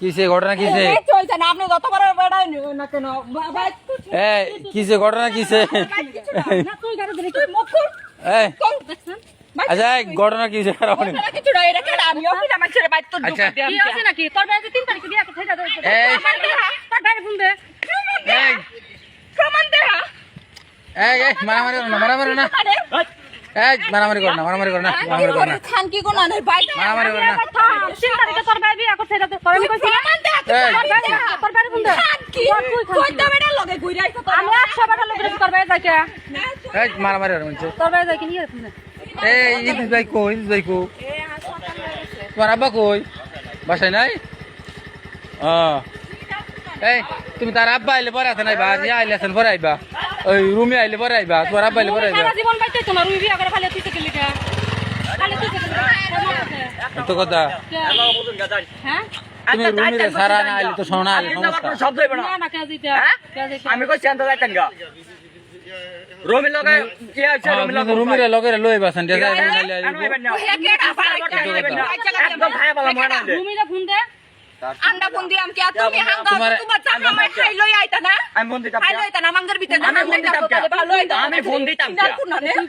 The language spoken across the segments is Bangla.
কিসে ঘটনা কিসে আপনি যতবার বেড়াই না কেন এই কিসে ঘটনা কিসে এই আচ্ছা এই ঘটনা কিসে খারাপ হয়নি আচ্ছা এই এই এই মারামারি করো না মারামারি না এই মারামারি করো না মারামারি করো না মারামারি করো না খান কি কোন নাই ভাই মারামারি করো না তোর ভাই বিয়া করতে এটা তোর আমি কইছি তোর ভাই বুঝে কি কইতা বেটা লগে ঘুরে আইছো আমি 100 বেটা লগে তোর ভাই যাইকে এই মারামারি করো মনছে তোর ভাই যাইকে নিয়ে এই ইদুস ভাই কই তোমার আব্বা কই বাসায় নাই এই তুমি তার আব্বা আইলে পরে আছে নাই বা ইয়া আইলে আছেন পরে আইবা ওই রুমে আইলে পরে আইবা তোমার আব্বা আইলে পরে আইবা সারা জীবন বাইতে তোমার রুই বিয়া করে খালি তুই থেকে লিখা খালি তুই থেকে তো কথা হ্যাঁ তুমি রুমে সারা না আইলে তো সোনা আইলে সমস্যা সব যাইব না না না কে দিতা আমি কইছি আনতে যাইতেন গা রুমের লগে কি আছে রুমে লগে লই বাসন দেখা আইলে একদম ভাই বলা মনে না রুমিরা ফোন দে আন্ডা ফোন দিলাম কি তুমি হাঙ্গা তোমার চাকরা মাই খাই লই আইতা না আমি ফোন দিতাম খাই লইতা না মাঙ্গের ভিতরে আমি ফোন দিতাম কে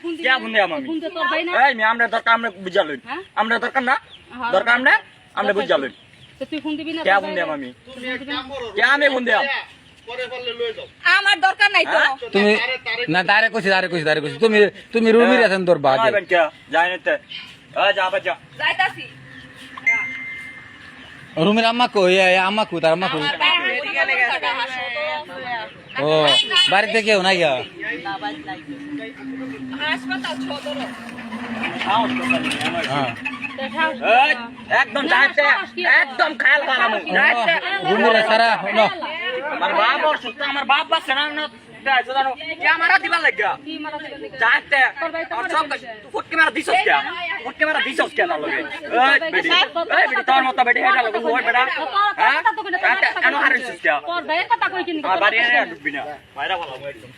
ফোন দিতাম আমি ফোন দে তোর ভাই না এই মি আমরা দরকার আমরা বুঝালুন আমরা দরকার না দরকার আমরা বুঝালুন তো তুই ফোন দিবি না কে ফোন দিতাম আমি কে আমি ফোন দিতাম আমার দরকার নাই তো তুমি না দাঁড়ে কইছি তুমি রুমে আছেন তোর বাজে আইবেন কে যাই নিতে যা বাজা যাইতাছি রুমের আম্মা কই আম্মা কই তার আম্মা কই ও বাড়িতে কেউ নাই গা হাসপাতাল ছোটর হ্যাঁ একদম যাইতে একদম খায়াল বানানো যাইতে রুমের সারা হলো আমার বাপ আর সুস্থ আমার বাপ বাসে না যাইছো জানো কে আমারা দিবা লাগা কি মারা যাইতে আর সব ফুটকে মারা দিছস কে ফুটকে মারা দিছস কে না লগে এই বেটি তোর মত বেটি হেডা লগে ওই বেটা হ্যাঁ এনো হারিছস কে তোর ভাই কথা কই কিনি আর বাড়ি ঢুকবি না বাইরে বলা একদম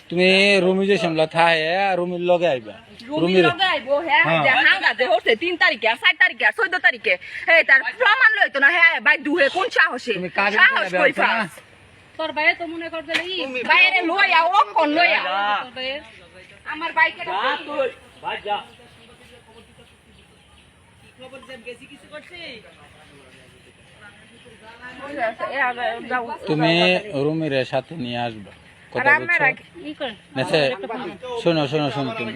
তুমি রুমে যে সামলা থাহে রুমের লগে আইবা রুমির লগে আইবো হ্যাঁ যে হাঙ্গা যে হচ্ছে 3 তারিখে 4 তারিখে 14 তারিখে এই তার প্রমাণ লইতো না হ্যাঁ ভাই দুহে কোন সাহসে তুমি কাজে সাহস কই যাবে পাস তোর ভাই তো মনে কর দিলে ই বাইরে লইয়া ও কোন লইয়া তোর ভাই আমার বাইকে যা তুই ভাই যা খবর দেব গেছি কিছু করছি তুমি রুমের সাথে নিয়ে আসবা কথা বলছো ই কর শোনো তুমি